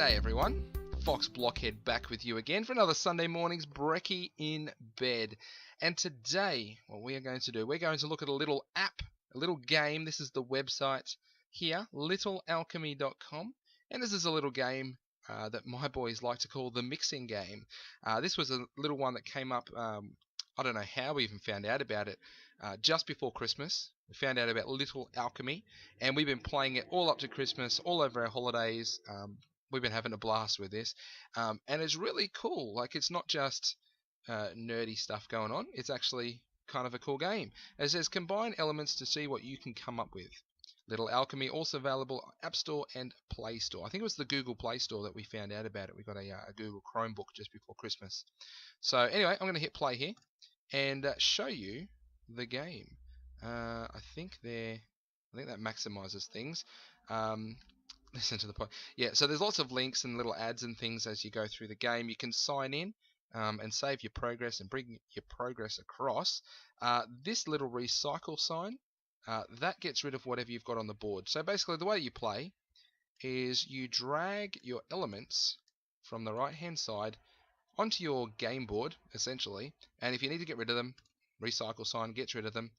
G'day everyone, FoxBlockhead back with you again for another Sunday morning's Breaky in bed. And today, what we are going to do, we're going to look at a little app, a little game. This is the website here, littlealchemy.com. And this is a little game that my boys like to call the mixing game. This was a little one that came up, I don't know how we even found out about it, just before Christmas. We found out about Little Alchemy, and we've been playing it all up to Christmas, all over our holidays. We've been having a blast with this, and it's really cool. Like, it's not just nerdy stuff going on, it's actually kind of a cool game. It says combine elements to see what you can come up with. Little Alchemy, also available on App Store and Play Store. I think it was the Google Play Store that we found out about it. We got a Google Chromebook just before Christmas. So anyway, I'm going to hit play here and show you the game. I think that maximizes things. Listen to the point. Yeah, so there's lots of links and little ads and things as you go through the game. You can sign in and save your progress and bring your progress across. This little recycle sign, that gets rid of whatever you've got on the board. So basically the way you play is you drag your elements from the right hand side onto your game board, essentially, and if you need to get rid of them, recycle sign gets rid of them.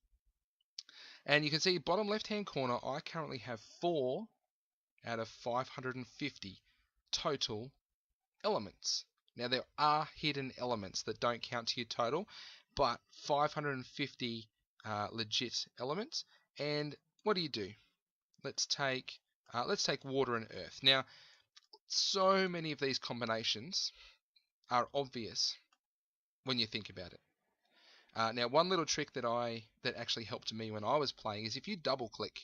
And you can see bottom left hand corner, I currently have 4 out of 550 total elements. Now there are hidden elements that don't count to your total, but 550 legit elements. And what do? Let's take water and earth. Now, so many of these combinations are obvious when you think about it. Now, one little trick that actually helped me when I was playing is if you double click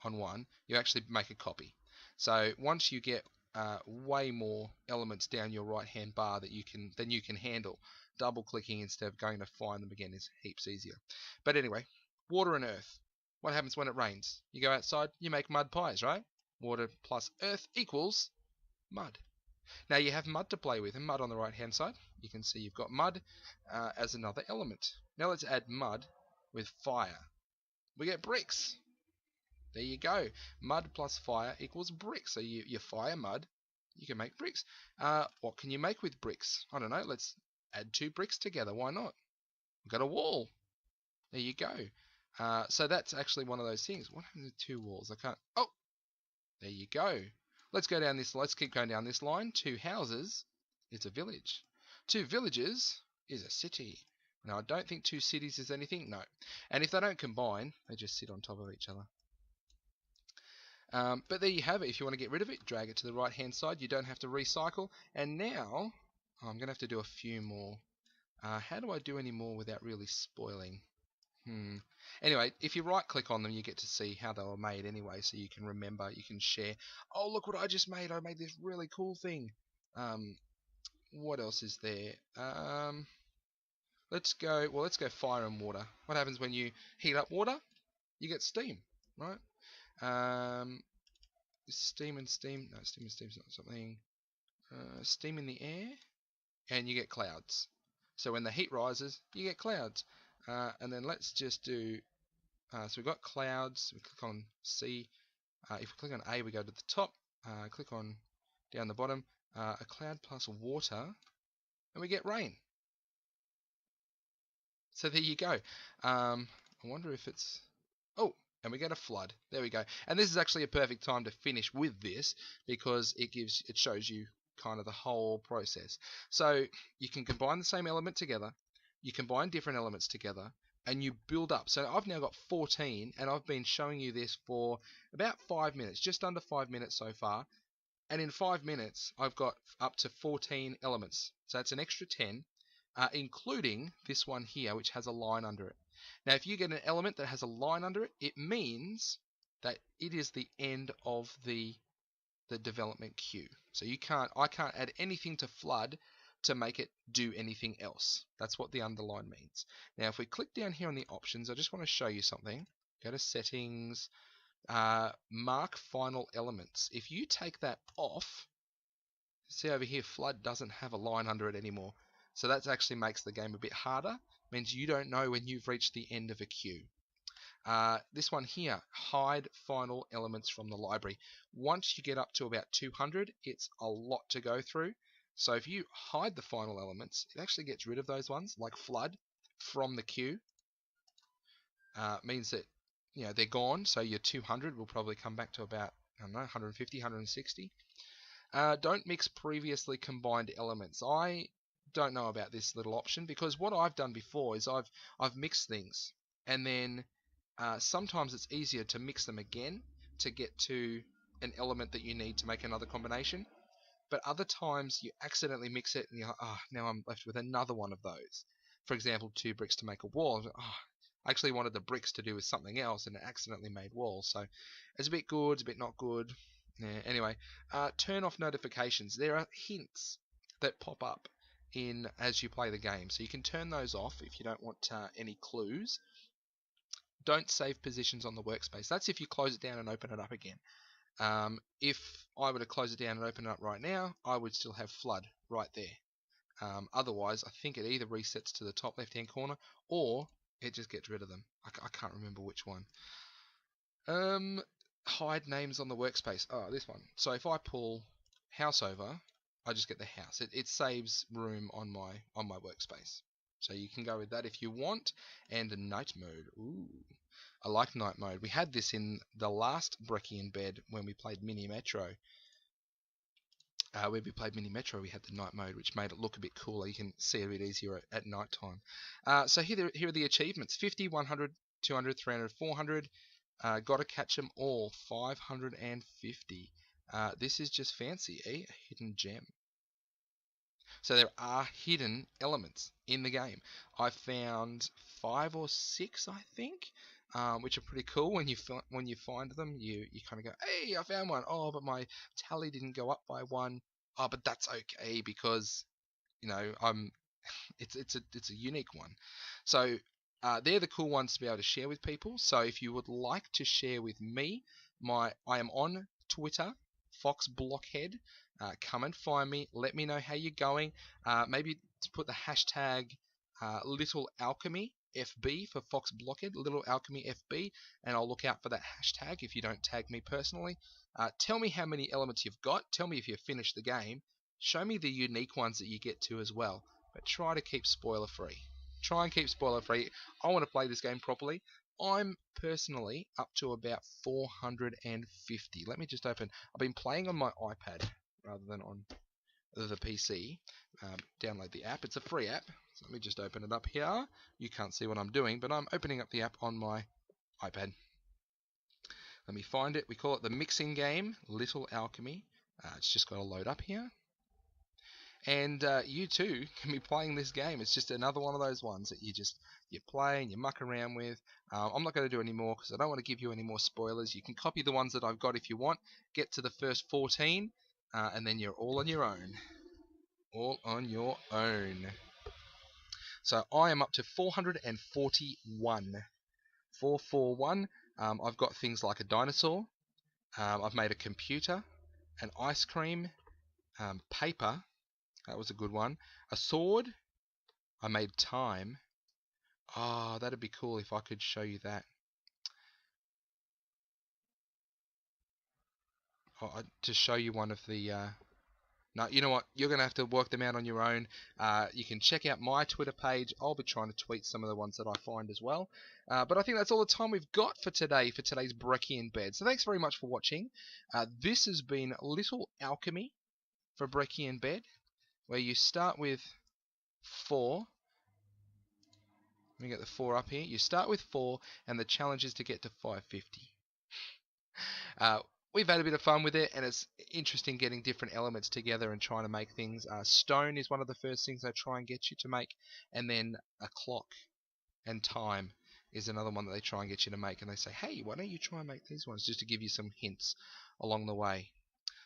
on one, you actually make a copy. So once you get way more elements down your right hand bar than you can handle, double clicking instead of going to find them again is heaps easier. But anyway, water and earth. What happens when it rains? You go outside, you make mud pies, right? Water plus earth equals mud. Now you have mud to play with, and mud on the right hand side. You can see you've got mud as another element. Now let's add mud with fire. We get bricks. There you go. Mud plus fire equals bricks. So you fire mud, you can make bricks. What can you make with bricks? I don't know. Let's add 2 bricks together. Why not? We've got a wall. There you go. So that's actually one of those things. What happens with 2 walls? I can't. Oh, there you go. Let's go down this. Let's keep going down this line. 2 houses, it's a village. 2 villages is a city. Now I don't think 2 cities is anything. No. And if they don't combine, they just sit on top of each other. But there you have it. If you want to get rid of it, drag it to the right hand side. You don't have to recycle. And now I'm going to have to do a few more. How do I do any more without really spoiling? Anyway, if you right click on them, you get to see how they were made anyway, so you can remember, you can share. Oh, look what I just made. I made this really cool thing. What else is there? Let's go fire and water. What happens when you heat up water? You get steam, right? Steam and steam. No, steam and steam's not something. Steam in the air, and you get clouds. So when the heat rises, you get clouds. And then let's just do. So we've got clouds. We click on C. If we click on A, we go to the top. Click on down the bottom. A cloud plus water, and we get rain. So there you go. I wonder if it's. Oh. And we get a flood. There we go. And this is actually a perfect time to finish with this because it shows you kind of the whole process. So you can combine the same element together, you combine different elements together, and you build up. So I've now got 14, and I've been showing you this for about 5 minutes, just under 5 minutes so far. And in 5 minutes, I've got up to 14 elements. So that's an extra 10, including this one here, which has a line under it. Now, if you get an element that has a line under it, it means that it is the end of the development queue. So I can't add anything to flood to make it do anything else. That's what the underline means. Now, if we click down here on the options, I just want to show you something. Go to settings, mark final elements. If you take that off, see over here, flood doesn't have a line under it anymore. So that actually makes the game a bit harder. Means you don't know when you've reached the end of a queue. This one here, hide final elements from the library. Once you get up to about 200, it's a lot to go through. So if you hide the final elements, it actually gets rid of those ones, like flood, from the queue. Means that they're gone. So your 200 will probably come back to about, I don't know, 150, 160. Don't mix previously combined elements. I don't know about this little option because what I've done before is I've mixed things, and then sometimes it's easier to mix them again to get to an element that you need to make another combination. But other times you accidentally mix it and you're like, oh, now I'm left with another one of those. For example, 2 bricks to make a wall. I actually wanted the bricks to do with something else and it accidentally made walls. So it's a bit good, it's a bit not good. Yeah, anyway, turn off notifications. There are hints that pop up as you play the game. So you can turn those off if you don't want any clues. Don't save positions on the workspace. That's if you close it down and open it up again. If I were to close it down and open it up right now, I would still have flood right there. Otherwise, I think it either resets to the top left-hand corner or it just gets rid of them. I can't remember which one. Hide names on the workspace. Oh, this one. So if I pull house over, I just get the house. It saves room on my workspace. So you can go with that if you want. And night mode. Ooh, I like night mode. We had this in the last Breaky in Bed when we played Mini Metro. We had the night mode, which made it look a bit cooler. You can see it a bit easier at night time. So here are the achievements: 50, 100, 200, 300, 400. Got to catch them all. 550. This is just fancy, a hidden gem. So there are hidden elements in the game. I found 5 or 6, I think, which are pretty cool. When you find them, you kind of go, "Hey, I found one." Oh, but my tally didn't go up by 1. Oh, but that's okay because it's a unique one. So they're the cool ones to be able to share with people. So if you would like to share with me, I am on Twitter, FoxBlockhead. Come and find me. Let me know how you're going. Maybe to put the hashtag Little Alchemy FB for FoxBlockhead, Little Alchemy FB, and I'll look out for that hashtag if you don't tag me personally. Tell me how many elements you've got. Tell me if you've finished the game. Show me the unique ones that you get to as well. But try to keep spoiler free. Try and keep spoiler free. I want to play this game properly. I'm personally up to about 450. Let me just open. I've been playing on my iPad rather than on the PC. Download the app. It's a free app. So let me just open it up here. You can't see what I'm doing, but I'm opening up the app on my iPad. Let me find it. We call it the mixing game, Little Alchemy. It's just got to load up here. And you too can be playing this game. It's just another one of those ones that you play and you muck around with. I'm not going to do any more because I don't want to give you any more spoilers. You can copy the ones that I've got if you want. Get to the first 14, and then you're all on your own. All on your own. So I am up to 441. 441. I've got things like a dinosaur. I've made a computer, an ice cream, paper. That was a good one. A sword. I made time. Oh, that'd be cool if I could show you that. To show you one of the... No, you know what? You're going to have to work them out on your own. You can check out my Twitter page. I'll be trying to tweet some of the ones that I find as well. But I think that's all the time we've got for today's Breaky in Bed. So thanks very much for watching. This has been Little Alchemy for Breaky in Bed, where you start with 4. Let me get the 4 up here. You start with 4, and the challenge is to get to 550. We've had a bit of fun with it, and it's interesting getting different elements together and trying to make things. Stone is one of the first things I try and get you to make, and then a clock and time is another one that they try and get you to make, and they say, hey, why don't you try and make these ones, just to give you some hints along the way.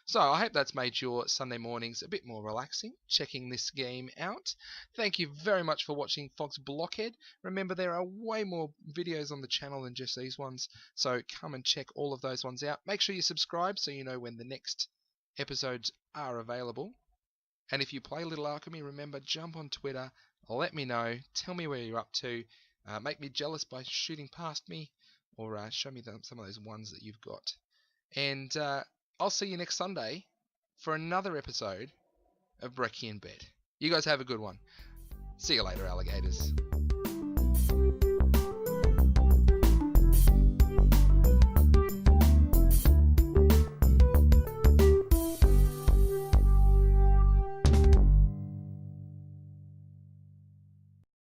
So I hope that's made your Sunday mornings a bit more relaxing, checking this game out. Thank you very much for watching FoxBlockhead. Remember, there are way more videos on the channel than just these ones, so come and check all of those ones out. Make sure you subscribe so you know when the next episodes are available. And if you play Little Alchemy, remember, jump on Twitter, let me know, tell me where you're up to, make me jealous by shooting past me, or show me some of those ones that you've got. And I'll see you next Sunday for another episode of Breaky in Bed. You guys have a good one. See you later, alligators.